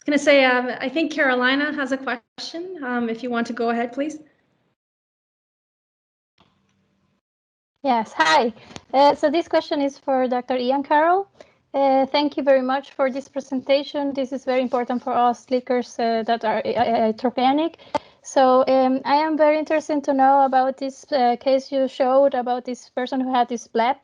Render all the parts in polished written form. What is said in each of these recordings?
was going to say, I think Carolina has a question. If you want to go ahead, please. Yes, hi. So this question is for Dr. Ian Carroll. Thank you very much for this presentation. This is very important for us leakers that are intracranial. So I am very interested to know about this case you showed about this person who had this bleb.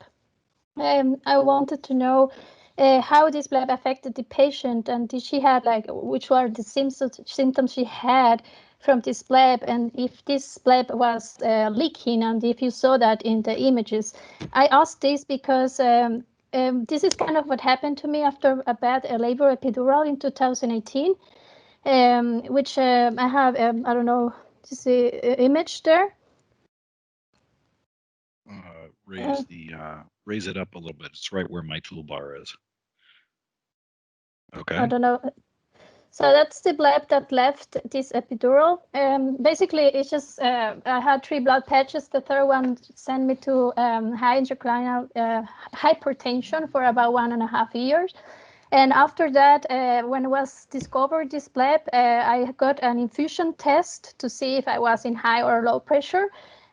I wanted to know how this bleb affected the patient, and did she had like which were the symptoms she had from this bleb, and if this bleb was leaking, and if you saw that in the images. I asked this because this is kind of what happened to me after a bad labor epidural in 2018, which I have, I don't know, this image there. Raise it up a little bit. It's right where my toolbar is. Okay. I don't know. So that's the bleb that left this epidural. Basically, it's just I had 3 blood patches. The third one sent me to high intracranial hypertension for about 1.5 years. And after that, when it was discovered this bleb, I got an infusion test to see if I was in high or low pressure.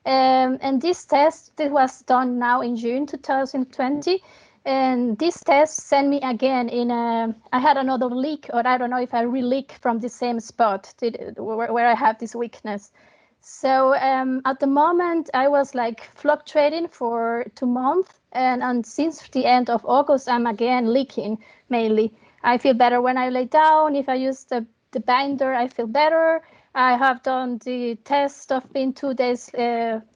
And this test was done now in June 2020. And this test sent me again in I had another leak, or I don't know if I re-leak from the same spot where I have this weakness. So at the moment, I was like fluctuating for 2 months. And since the end of August, I'm again leaking mainly. I feel better when I lay down. If I use the binder, I feel better. I have done the test of being 2 days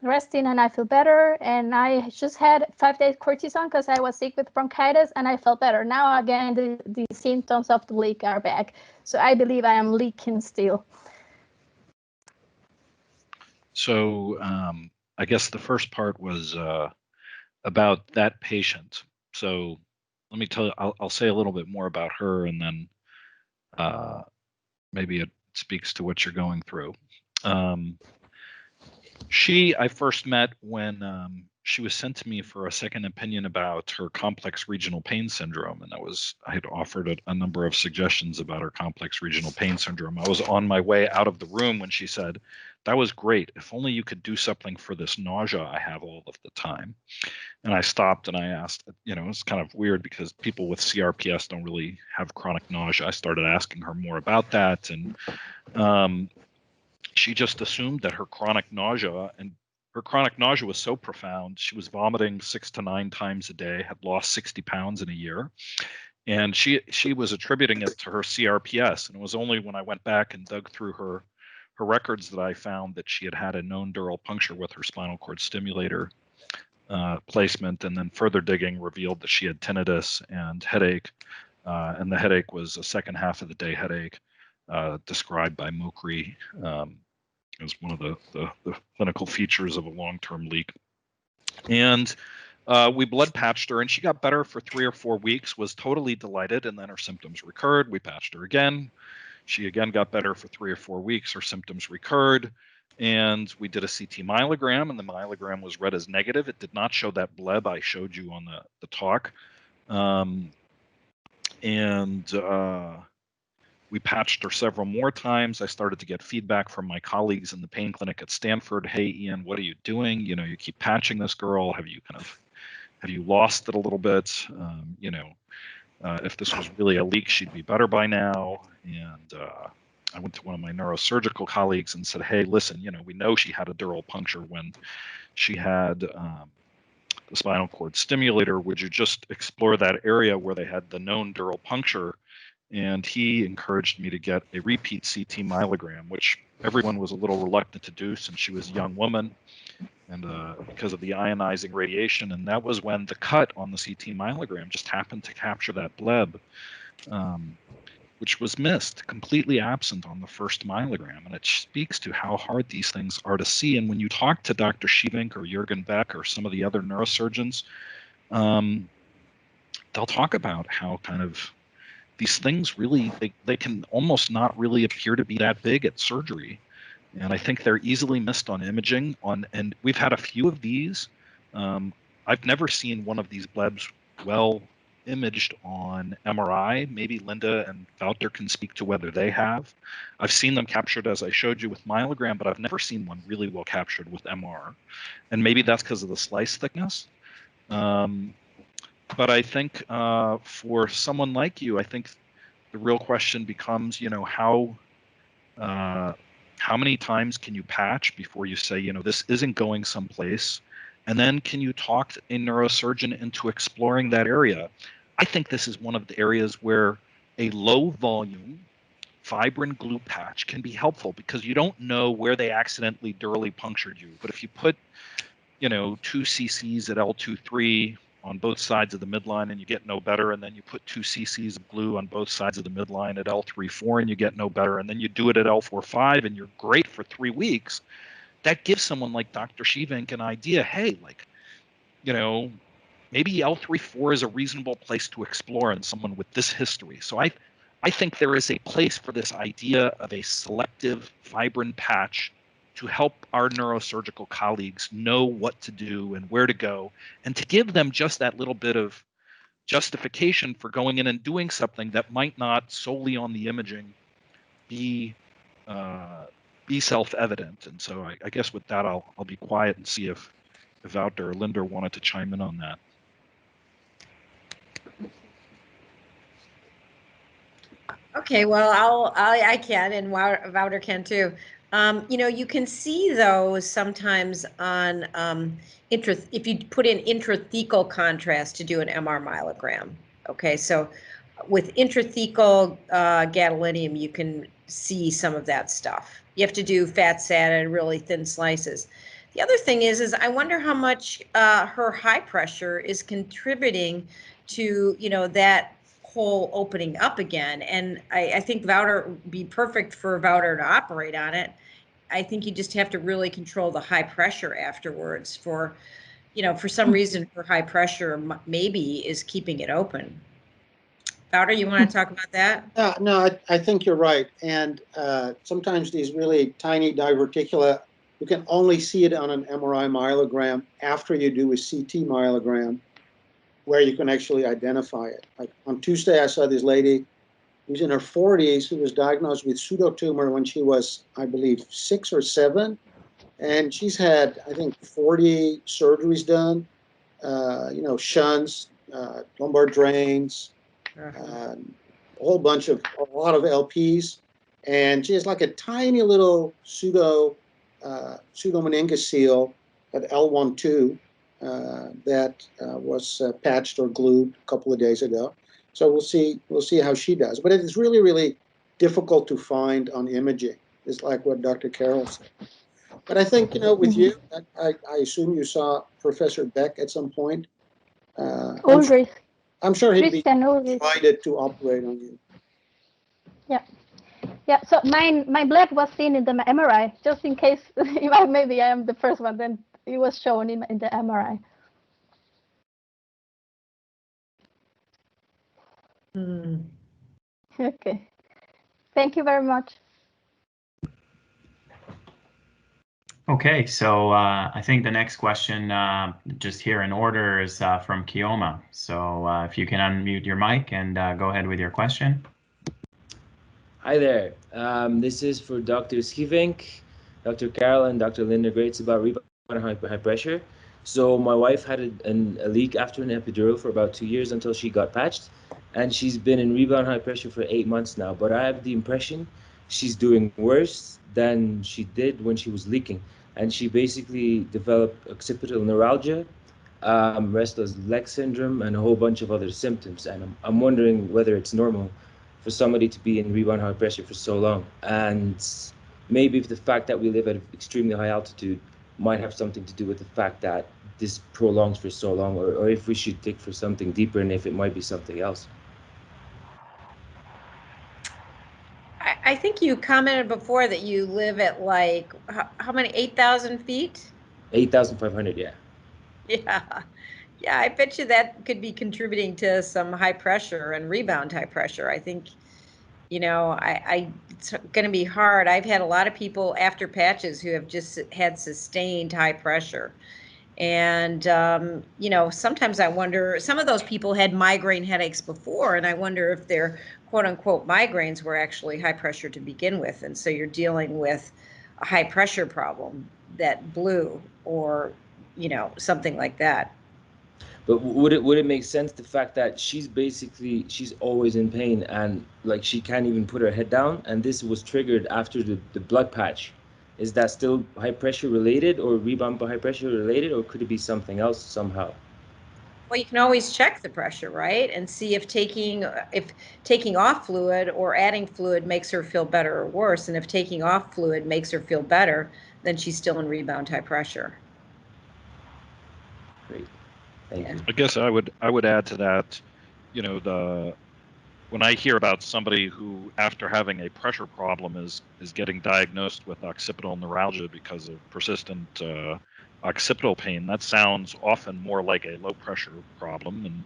resting, and I feel better. And I just had 5 days cortisone because I was sick with bronchitis, and I felt better. Now again, the symptoms of the leak are back. So I believe I am leaking still. So I guess the first part was about that patient. So let me tell you, I'll say a little bit more about her, and then maybe it speaks to what you're going through. I first met when she was sent to me for a second opinion about her complex regional pain syndrome, and I had offered a number of suggestions about her complex regional pain syndrome. I was on my way out of the room when she said, "That was great. If only you could do something for this nausea I have all of the time." And I stopped and I asked, it's kind of weird because people with CRPS don't really have chronic nausea. I started asking her more about that, and she just assumed that her chronic nausea was so profound. She was vomiting 6 to 9 times a day, had lost 60 pounds in a year. And she was attributing it to her CRPS. And it was only when I went back and dug through her records that I found that she had a known dural puncture with her spinal cord stimulator placement. And then further digging revealed that she had tinnitus and headache. And the headache was a second half of the day headache described by Mokri. As one of the clinical features of a long-term leak. And we blood patched her, and she got better for 3 or 4 weeks, was totally delighted, and then her symptoms recurred. We patched her again. She again got better for 3 or 4 weeks. Her symptoms recurred, and we did a CT myelogram, and the myelogram was read as negative. It did not show that bleb I showed you on the talk. We patched her several more times. I started to get feedback from my colleagues in the pain clinic at Stanford. "Hey, Ian, what are you doing? You keep patching this girl. Have you lost it a little bit? If this was really a leak, she'd be better by now." And I went to one of my neurosurgical colleagues and said, "Hey, listen, we know she had a dural puncture when she had the spinal cord stimulator. Would you just explore that area where they had the known dural puncture?" And he encouraged me to get a repeat CT myelogram, which everyone was a little reluctant to do since she was a young woman and because of the ionizing radiation. And that was when the cut on the CT myelogram just happened to capture that bleb, which was missed, completely absent on the first myelogram. And it speaks to how hard these things are to see. And when you talk to Dr. Shivink or Jürgen Beck or some of the other neurosurgeons, they'll talk about how kind of these things really, they can almost not really appear to be that big at surgery. And I think they're easily missed on imaging. And we've had a few of these. I've never seen one of these blebs well imaged on MRI. Maybe Linda and Wouter can speak to whether they have. I've seen them captured, as I showed you, with myelogram, but I've never seen one really well captured with MR. And maybe that's because of the slice thickness. But I think for someone like you, I think the real question becomes, how many times can you patch before you say, this isn't going someplace? And then can you talk a neurosurgeon into exploring that area? I think this is one of the areas where a low volume fibrin glue patch can be helpful, because you don't know where they accidentally durally punctured you. But if you put, 2 cc's at L2-3 on both sides of the midline and you get no better, and then you put 2 cc's of glue on both sides of the midline at L3-4 and you get no better, and then you do it at L4-5 and you're great for 3 weeks, that gives someone like Dr. Shivink an idea. Hey, maybe L3-4 is a reasonable place to explore in someone with this history. So I think there is a place for this idea of a selective fibrin patch to help our neurosurgical colleagues know what to do and where to go, and to give them just that little bit of justification for going in and doing something that might not solely on the imaging be self-evident. And so I guess with that, I'll be quiet and see if Wouter or Linda wanted to chime in on that. Okay, well, I can, and Wouter can too. You can see those sometimes on if you put in intrathecal contrast to do an MR myelogram. Okay, so with intrathecal gadolinium, you can see some of that stuff. You have to do fat SAT and really thin slices. The other thing is I wonder how much her high pressure is contributing to, that whole opening up again. And I think Wouter would be perfect for Wouter to operate on it. I think you just have to really control the high pressure afterwards for some reason her high pressure maybe is keeping it open. Wouter, you want to talk about that? No, I think you're right. And sometimes these really tiny diverticula, you can only see it on an MRI myelogram after you do a CT myelogram, where you can actually identify it. Like on Tuesday, I saw this lady who's in her 40s who was diagnosed with pseudotumor when she was, I believe, 6 or 7. And she's had, I think, 40 surgeries done, shunts, lumbar drains, a lot of LPs. And she has like a tiny little pseudomeningocele at L1-2 that was patched or glued a couple of days ago. So we'll see how she does. But it is really, really difficult to find on imaging. It's like what Dr. Carroll said. But I think, with you, I assume you saw Professor Beck at some point. I'm sure he'd be delighted to operate on you. Yeah. So my blood was seen in the MRI, just in case maybe I am the first one. Then it was shown in the MRI. Okay. Thank you very much. Okay, so I think the next question, just here in order, is from Kioma. So if you can unmute your mic and go ahead with your question. Hi there. This is for Dr. Schivink, Dr. Carroll, and Dr. Linda Grates about rebound high pressure. So my wife had a leak after an epidural for about 2 years until she got patched, and she's been in rebound high pressure for 8 months now. But I have the impression she's doing worse than she did when she was leaking. And she basically developed occipital neuralgia, restless leg syndrome, and a whole bunch of other symptoms. And I'm wondering whether it's normal for somebody to be in rebound high pressure for so long. And maybe the fact that we live at extremely high altitude might have something to do with the fact that this prolongs for so long, or if we should dig for something deeper and if it might be something else. I think you commented before that you live at like, how many, 8,000 feet? 8,500, yeah. Yeah, I bet you that could be contributing to some high pressure and rebound high pressure. I think, it's going to be hard. I've had a lot of people after patches who have just had sustained high pressure. And, you know, sometimes I wonder, some of those people had migraine headaches before, and I wonder if their quote unquote migraines were actually high pressure to begin with. And so you're dealing with a high pressure problem that blew, or, you know, something like that. But would it make sense, the fact that she's always in pain and like she can't even put her head down, and this was triggered after the blood patch? Is that still high pressure related, or rebound by high pressure related, or could it be something else somehow? Well, you can always check the pressure, right? And see if taking off fluid or adding fluid makes her feel better or worse. And if taking off fluid makes her feel better, then she's still in rebound high pressure. Great. Thank you. I guess I would add to that, you know, when I hear about somebody who, after having a pressure problem, is getting diagnosed with occipital neuralgia because of persistent occipital pain, that sounds often more like a low pressure problem. And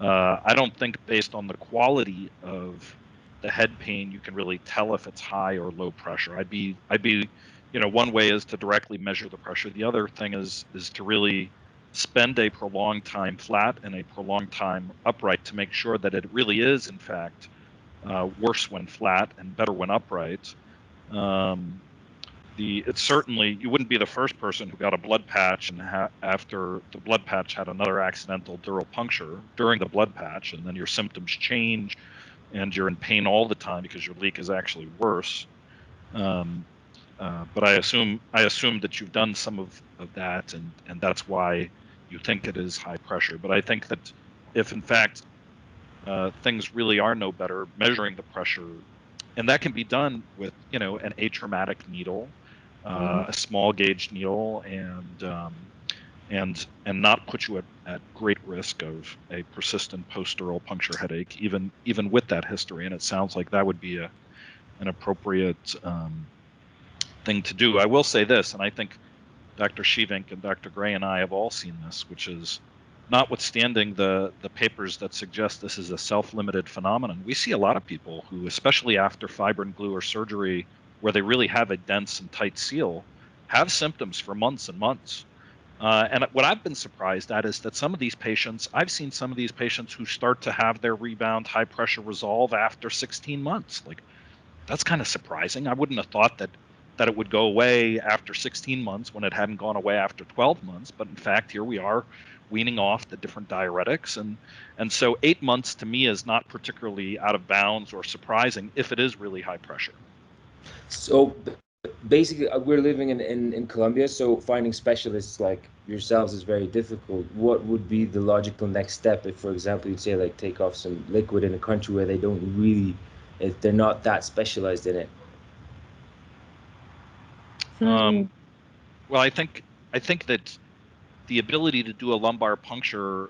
I don't think, based on the quality of the head pain, you can really tell if it's high or low pressure. I'd be, you know, one way is to directly measure the pressure. The other thing is to really spend a prolonged time flat and a prolonged time upright to make sure that it really is, in fact, worse when flat and better when upright. It's certainly, you wouldn't be the first person who got a blood patch and after the blood patch had another accidental dural puncture during the blood patch, and then your symptoms change and you're in pain all the time because your leak is actually worse. But I assume that you've done some of that, and that's why you think it is high pressure. But I think that if, in fact, things really are no better, measuring the pressure, and that can be done with, you know, an atraumatic needle, a small gauge needle, and not put you at great risk of a persistent post-dural puncture headache, even with that history. And it sounds like that would be an appropriate thing to do. I will say this, and I think Dr. Shivink and Dr. Gray and I have all seen this, which is, notwithstanding the papers that suggest this is a self-limited phenomenon, we see a lot of people who, especially after fibrin glue or surgery, where they really have a dense and tight seal, have symptoms for months and months. And what I've been surprised at is that I've seen some of these patients who start to have their rebound high pressure resolve after 16 months. Like, that's kind of surprising. I wouldn't have thought that it would go away after 16 months when it hadn't gone away after 12 months. But in fact, here we are weaning off the different diuretics. And so 8 months to me is not particularly out of bounds or surprising if it is really high pressure. So basically, we're living in Colombia, so finding specialists like yourselves is very difficult. What would be the logical next step if, for example, you'd say like take off some liquid in a country where they don't really, if they're not that specialized in it? Well, I think that the ability to do a lumbar puncture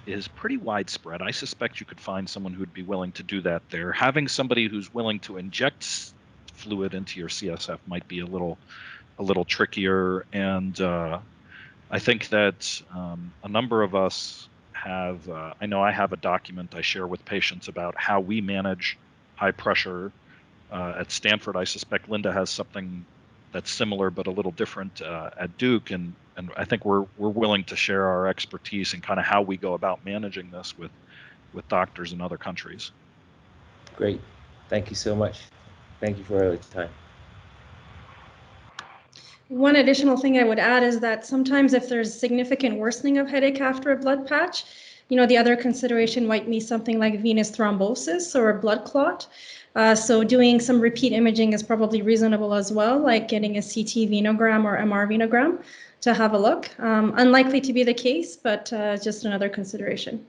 is pretty widespread. I suspect you could find someone who'd be willing to do that there. Having somebody who's willing to inject fluid into your CSF might be a little trickier. And I think that a number of us have, I know I have a document I share with patients about how we manage high pressure at Stanford. I suspect Linda has something that's similar but a little different at Duke, and I think we're willing to share our expertise and kind of how we go about managing this with doctors in other countries. Great, thank you so much. Thank you for your time. One additional thing I would add is that sometimes if there's significant worsening of headache after a blood patch, you know, the other consideration might be something like venous thrombosis or a blood clot. So doing some repeat imaging is probably reasonable as well, like getting a CT venogram or MR venogram to have a look. Unlikely to be the case, but just another consideration.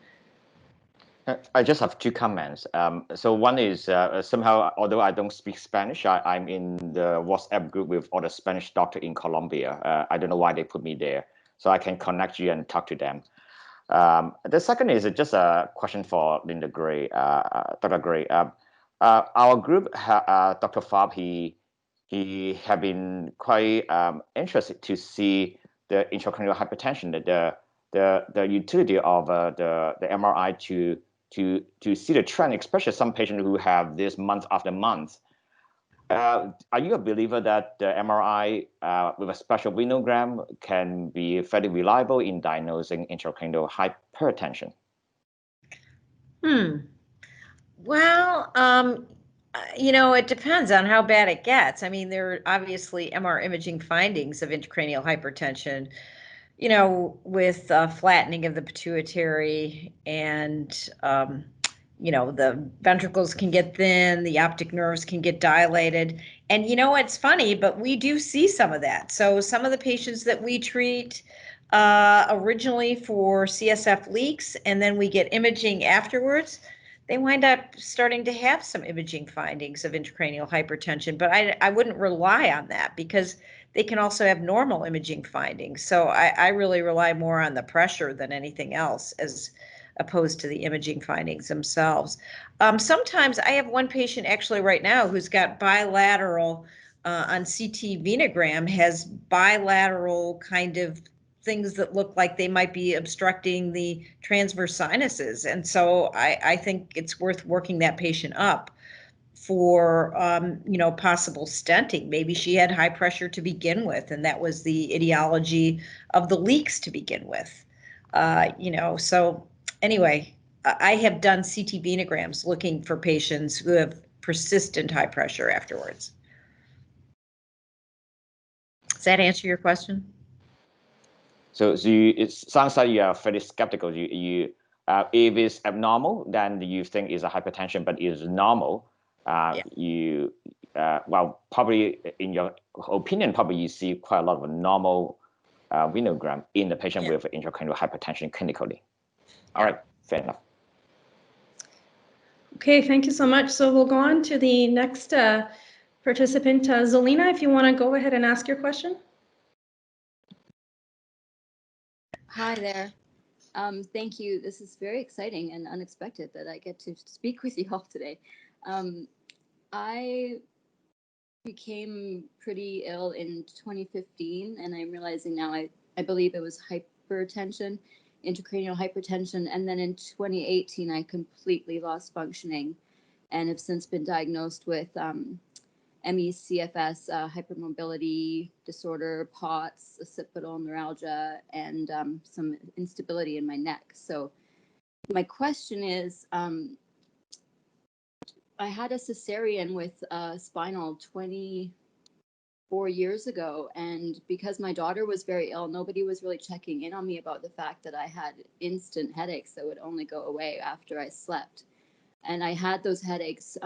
I just have two comments. So one is somehow, although I don't speak Spanish, I'm in the WhatsApp group with all the Spanish doctors in Colombia. I don't know why they put me there, so I can connect you and talk to them. The second is just a question for Linda Gray, Dr. Gray. Our group, Dr. Fab, he have been quite interested to see the intracranial hypertension, the utility of the MRI to see the trend, especially some patients who have this month after month. Are you a believer that the MRI with a special venogram can be fairly reliable in diagnosing intracranial hypertension? Well, it depends on how bad it gets. I mean, there are obviously MR imaging findings of intracranial hypertension, with flattening of the pituitary and, the ventricles can get thin, the optic nerves can get dilated. And it's funny, but we do see some of that. So some of the patients that we treat originally for CSF leaks, and then we get imaging afterwards, they wind up starting to have some imaging findings of intracranial hypertension. But I wouldn't rely on that because they can also have normal imaging findings. So I really rely more on the pressure than anything else as opposed to the imaging findings themselves. Sometimes I have one patient actually right now who's got bilateral, on CT venogram, has bilateral kind of things that look like they might be obstructing the transverse sinuses. And so I think it's worth working that patient up for, possible stenting. Maybe she had high pressure to begin with, and that was the etiology of the leaks to begin with. So anyway, I have done CT venograms looking for patients who have persistent high pressure afterwards. Does that answer your question? So it sounds like you are fairly skeptical. If it's abnormal, then you think it's a hypertension, but it's normal. Probably in your opinion, probably you see quite a lot of normal venogram in the patient with intracranial hypertension clinically. All right, fair enough. Okay, thank you so much. So we'll go on to the next participant, Zelina, if you want to go ahead and ask your question. Hi there. Thank you. This is very exciting and unexpected that I get to speak with you all today. I became pretty ill in 2015, and I'm realizing now I believe it was hypertension, intracranial hypertension. And then in 2018, I completely lost functioning and have since been diagnosed with ME/CFS, hypermobility disorder, POTS, occipital neuralgia, and some instability in my neck. So my question is, I had a cesarean with Spinal 24 years ago, and because my daughter was very ill, nobody was really checking in on me about the fact that I had instant headaches that would only go away after I slept. And I had those headaches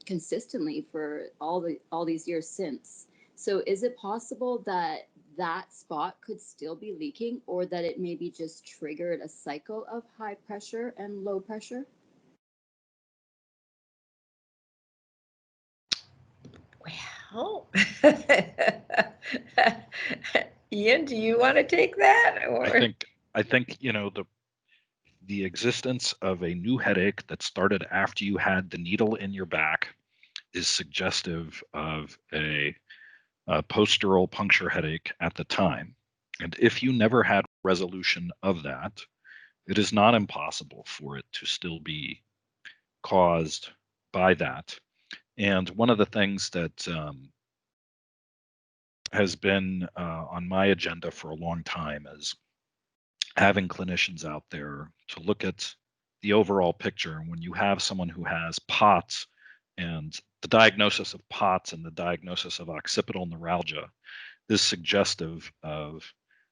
consistently for all these years since. So is it possible that that spot could still be leaking, or that it maybe just triggered a cycle of high pressure and low pressure? Well, Ian, do you want to take that? Or I think the existence of a new headache that started after you had the needle in your back is suggestive of a post-dural puncture headache at the time. And if you never had resolution of that, it is not impossible for it to still be caused by that. And one of the things that has been on my agenda for a long time is having clinicians out there to look at the overall picture. And when you have someone who has POTS, and the diagnosis of POTS and the diagnosis of occipital neuralgia is suggestive of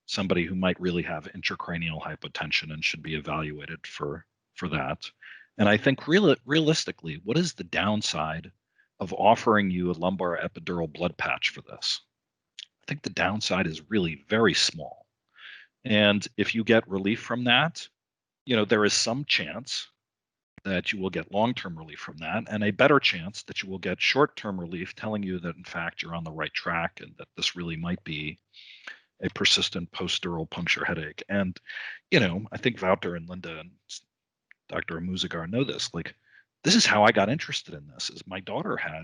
somebody who might really have intracranial hypotension and should be evaluated for that. And I think realistically, what is the downside of offering you a lumbar epidural blood patch for this? I think the downside is really very small. And if you get relief from that, there is some chance that you will get long-term relief from that, and a better chance that you will get short-term relief telling you that in fact you're on the right track and that this really might be a persistent post-dural puncture headache. And I think Wouter and Linda and Dr. Amoozegar know this. Like, this is how I got interested in this. Is my daughter had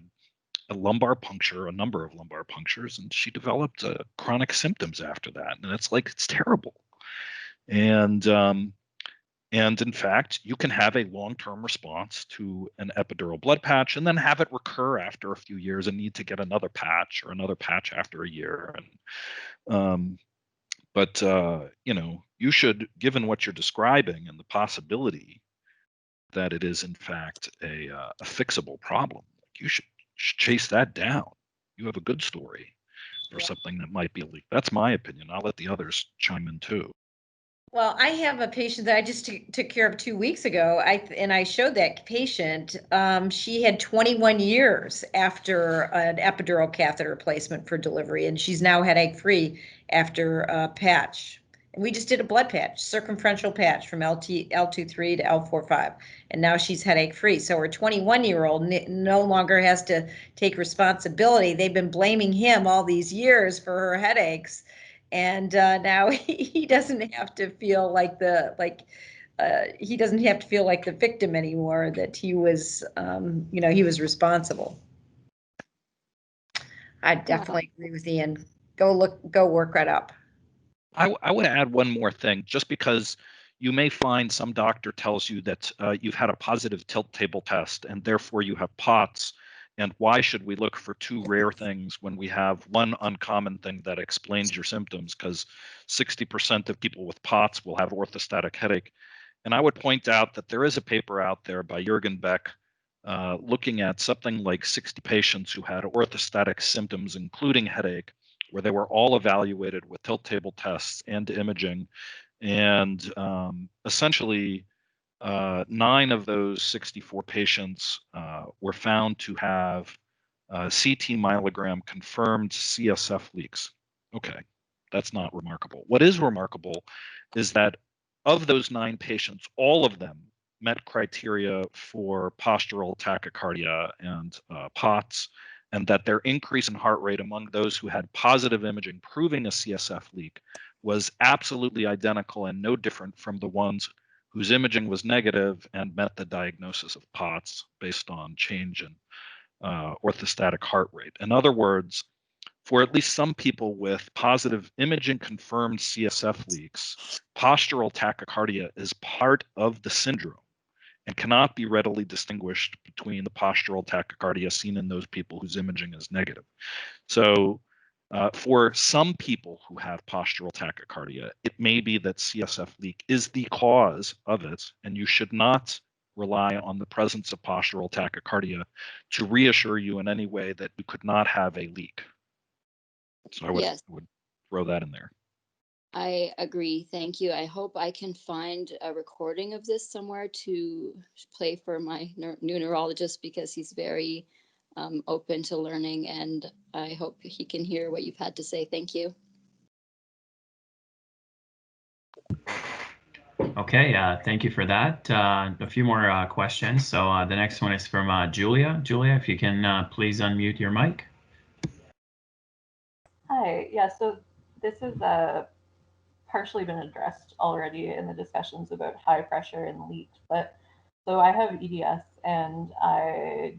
a lumbar puncture, a number of lumbar punctures, and she developed chronic symptoms after that, and it's terrible. And And in fact, you can have a long-term response to an epidural blood patch and then have it recur after a few years and need to get another patch or another patch after a year. And you know, you should, given what you're describing and the possibility that it is in fact a fixable problem, you should chase that down. You have a good story for something that might be a leak. That's my opinion. I'll let the others chime in too. Well, I have a patient that I just took care of 2 weeks ago. I showed that patient. She had 21 years after an epidural catheter placement for delivery, and she's now headache-free after a patch. And we just did a blood patch, circumferential patch from L23 to L45, and now she's headache-free. So her 21-year-old no longer has to take responsibility. They've been blaming him all these years for her headaches. And now he doesn't have to feel like he doesn't have to feel like the victim anymore, that he was, you know, he was responsible. I definitely agree with Ian. Go work right up. I would add one more thing, just because you may find some doctor tells you that you've had a positive tilt table test and therefore you have POTS. And why should we look for two rare things when we have one uncommon thing that explains your symptoms? Because 60% of people with POTS will have orthostatic headache. And I would point out that there is a paper out there by Jürgen Beck looking at something like 60 patients who had orthostatic symptoms, including headache, where they were all evaluated with tilt table tests and imaging. And essentially, 9 of those 64 patients were found to have CT myelogram confirmed CSF leaks. Okay, that's not remarkable. What is remarkable is that of those 9 patients, all of them met criteria for postural tachycardia and POTS, and that their increase in heart rate among those who had positive imaging proving a CSF leak was absolutely identical and no different from the ones whose imaging was negative and met the diagnosis of POTS based on change in orthostatic heart rate. In other words, for at least some people with positive imaging confirmed CSF leaks, postural tachycardia is part of the syndrome and cannot be readily distinguished between the postural tachycardia seen in those people whose imaging is negative. So for some people who have postural tachycardia, it may be that CSF leak is the cause of it, and you should not rely on the presence of postural tachycardia to reassure you in any way that you could not have a leak. So I would throw that in there. I agree. Thank you. I hope I can find a recording of this somewhere to play for my new neurologist, because he's very open to learning, and I hope he can hear what you've had to say. Thank you. Okay, thank you for that. A few more questions. So the next one is from Julia. Julia, if you can please unmute your mic. Hi, yeah, so this is partially been addressed already in the discussions about high pressure and leak, but so I have EDS, and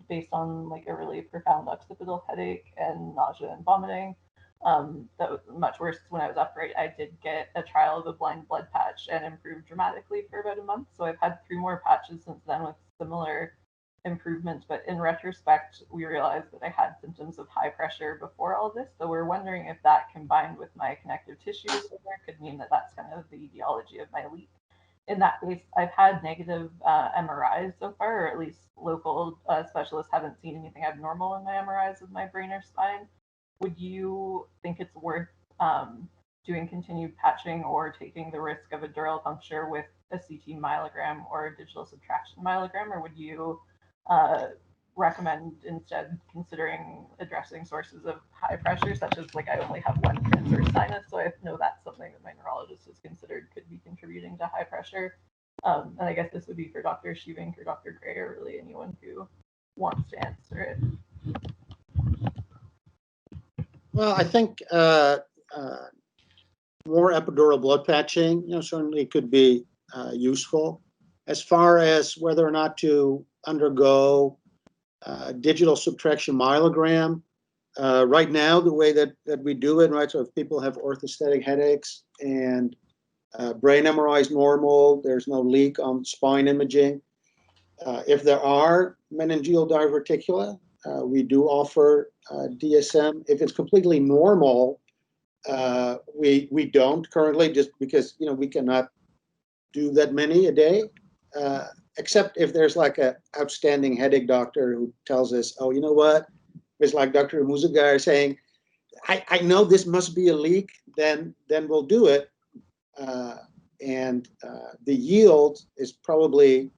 based on like a really profound occipital headache and nausea and vomiting, that was much worse when I was upright, I did get a trial of a blind blood patch and improved dramatically for about a month. So I've had 3 more patches since then with similar improvements, but in retrospect, we realized that I had symptoms of high pressure before all this. So we're wondering if that combined with my connective tissue disorder could mean that that's kind of the etiology of my leak. In that case, I've had negative MRIs so far, or at least local specialists haven't seen anything abnormal in my MRIs of my brain or spine. Would you think it's worth doing continued patching or taking the risk of a dural puncture with a CT myelogram or a digital subtraction myelogram, or would you recommend instead considering addressing sources of high pressure, such as like I only have one transverse sinus, so I know that's something that my neurologist has considered could be contributing to high pressure. And I guess this would be for Dr. Shivink or Dr. Gray, or really anyone who wants to answer it. Well, I think more epidural blood patching, certainly could be useful. As far as whether or not to undergo digital subtraction myelogram, right now the way that we do it, right? So if people have orthostatic headaches and Brain MRI is normal. There's no leak on spine imaging. If there are meningeal diverticula, we do offer DSM. If it's completely normal, we don't currently, just because we cannot do that many a day, except if there's like an outstanding headache doctor who tells us, oh, you know what? It's like Dr. Amoozegar saying, I know this must be a leak, then we'll do it. And the yield is probably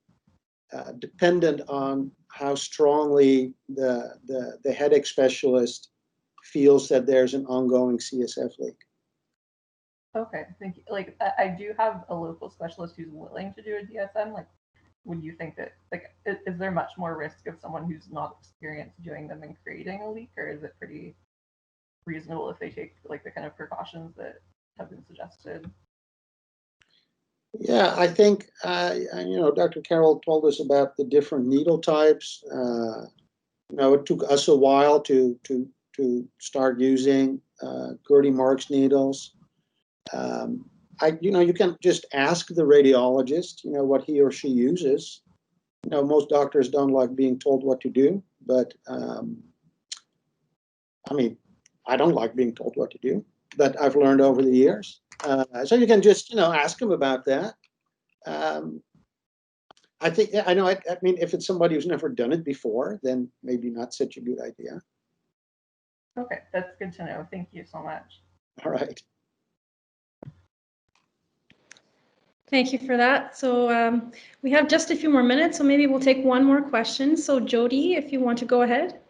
dependent on how strongly the headache specialist feels that there's an ongoing CSF leak. Okay, thank you. Like, I do have a local specialist who's willing to do a DSM. Like, would you think that, like, is there much more risk of someone who's not experienced doing them and creating a leak, or is it pretty reasonable if they take like the kind of precautions that have been suggested? Yeah, I think, Dr. Carroll told us about the different needle types. It took us a while to start using Gertie Mark's needles. You can just ask the radiologist, what he or she uses. Most doctors don't like being told what to do, but I don't like being told what to do, but I've learned over the years. So you can just, ask them about that. I think, if it's somebody who's never done it before, then maybe not such a good idea. Okay, that's good to know. Thank you so much. All right. Thank you for that. So we have just a few more minutes, so maybe we'll take one more question. So Jody, if you want to go ahead.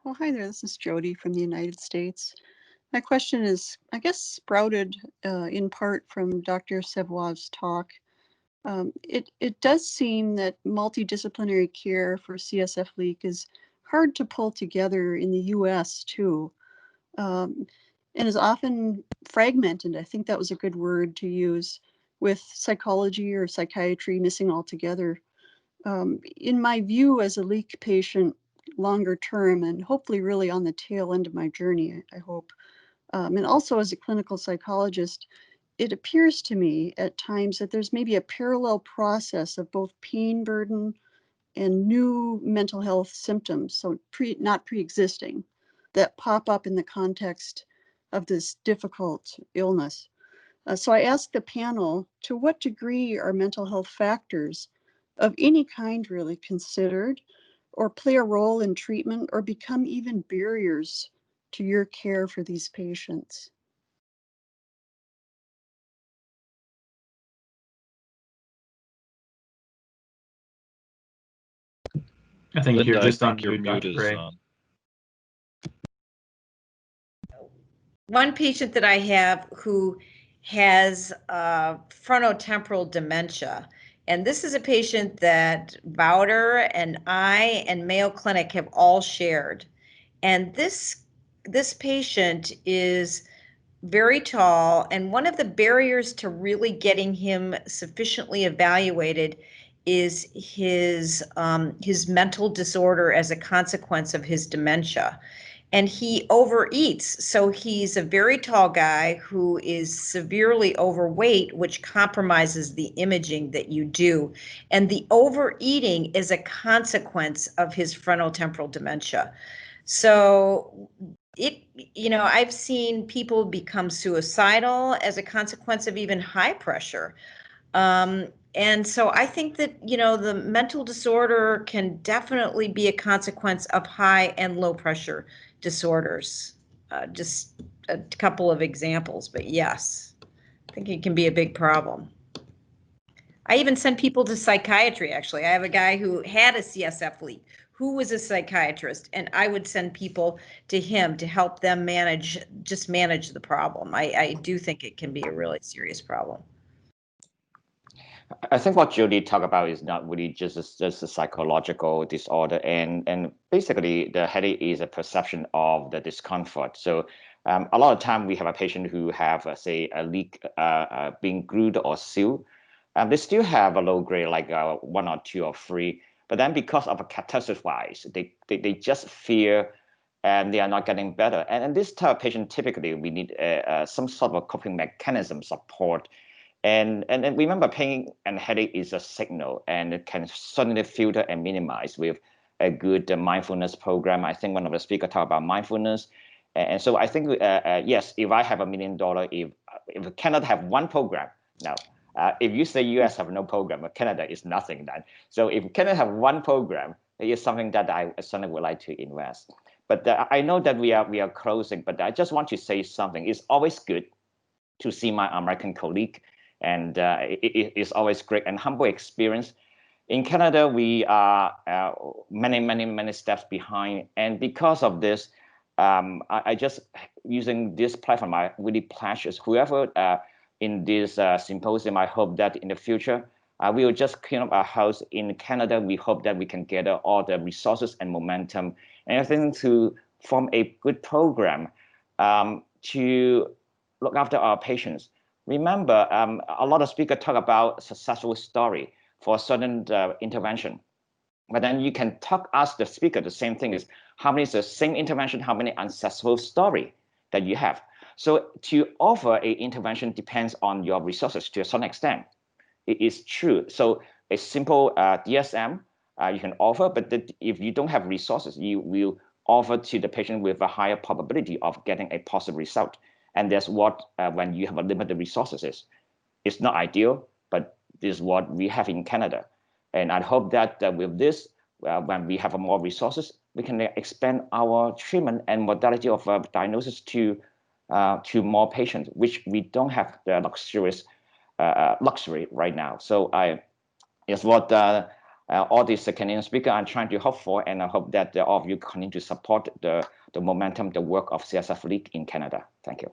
Oh, hi there. This is Jody from the United States. My question is, I guess, sprouted in part from Dr. Savoy's talk. It does seem that multidisciplinary care for CSF leak is hard to pull together in the US too, and is often fragmented. I think that was a good word to use, with psychology or psychiatry missing altogether. In my view, as a leak patient, longer term, and hopefully really on the tail end of my journey, I hope, and also as a clinical psychologist, it appears to me at times that there's maybe a parallel process of both pain burden and new mental health symptoms, so not pre-existing, that pop up in the context of this difficult illness. So I asked the panel, to what degree are mental health factors of any kind really considered or play a role in treatment or become even barriers to your care for these patients? I think Linda, you're just I on think your mute, mute is Gray. on. One patient that I have who has frontotemporal dementia, and this is a patient that Wouter and I and Mayo Clinic have all shared. And this patient is very tall, and one of the barriers to really getting him sufficiently evaluated is his mental disorder as a consequence of his dementia. And he overeats. So he's a very tall guy who is severely overweight, which compromises the imaging that you do. And the overeating is a consequence of his frontotemporal dementia. So I've seen people become suicidal as a consequence of even high pressure. And so I think that, the mental disorder can definitely be a consequence of high and low pressure disorders. Just a couple of examples, but yes, I think it can be a big problem. I even send people to psychiatry, actually. I have a guy who had a CSF leak, who was a psychiatrist, and I would send people to him to help them manage the problem. I do think it can be a really serious problem. I think what Judy talked about is not really just a psychological disorder, and basically the headache is a perception of the discomfort. So a lot of time we have a patient who have, say, a leak being glued or sealed. They still have a low grade, like 1 or 2 or 3, but then because of a catastrophe-wise, they just fear and they are not getting better. And this type of patient, typically, we need some sort of coping mechanism support. And remember, pain and headache is a signal, and it can suddenly filter and minimize with a good mindfulness program. I think one of the speakers talked about mindfulness. And so I think, yes, if I have $1 million, if Canada have one program, now, if you say US have no program, Canada is nothing then. So if Canada have one program, it is something that I certainly would like to invest. But I know that we are closing, but I just want to say something. It's always good to see my American colleague, and it's always great and humble experience. In Canada, we are many steps behind, and because of this, I just using this platform, I really pleasures whoever in this symposium. I hope that in the future, we will just clean up our house in Canada. We hope that we can gather all the resources and momentum and everything to form a good program to look after our patients. Remember, a lot of speakers talk about successful story for a certain intervention. But then you can ask the speaker the same thing is, how many is the same intervention, how many unsuccessful story that you have? So to offer a intervention depends on your resources to a certain extent. It is true. So a simple DSM you can offer, but if you don't have resources, you will offer to the patient with a higher probability of getting a positive result. And that's what, when you have a limited resources is. It's not ideal, but this is what we have in Canada. And I hope that with this, when we have more resources, we can expand our treatment and modality of diagnosis to more patients, which we don't have the luxury right now. So it's what all these Canadian speakers are trying to hope for, and I hope that all of you continue to support the momentum, the work of CSF League in Canada. Thank you.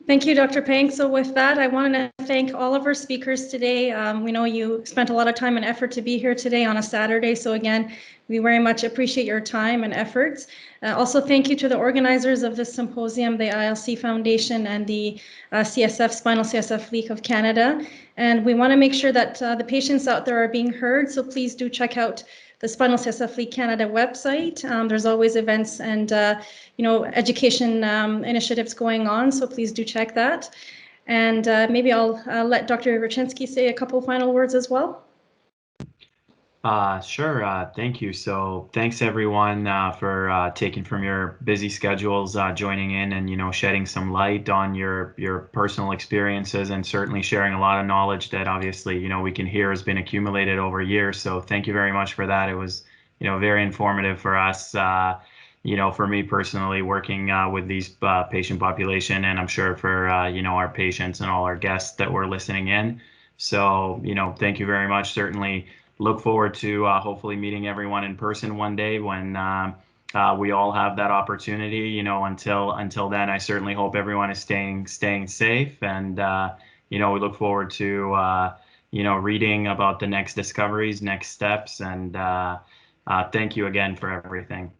Thank you, Dr. Peng. So with that, I want to thank all of our speakers today. We know you spent a lot of time and effort to be here today on a Saturday. So again, we very much appreciate your time and efforts. Also, thank you to the organizers of this symposium, the ILC Foundation and the Spinal CSF League of Canada. And we want to make sure that the patients out there are being heard. So please do check out the Spinal CSF League Canada website. There's always events and education initiatives going on, so please do check that. And maybe I'll let Dr. Rachinsky say a couple final words as well. Sure. Thank you. So thanks everyone for taking from your busy schedules, joining in and, shedding some light on your personal experiences and certainly sharing a lot of knowledge that obviously, we can hear has been accumulated over years. So thank you very much for that. It was, very informative for us, for me personally working with these patient population, and I'm sure for, our patients and all our guests that were listening in. So, thank you very much. Certainly look forward to hopefully meeting everyone in person one day when we all have that opportunity. Until then, I certainly hope everyone is staying safe, and we look forward to reading about the next discoveries, next steps, and thank you again for everything.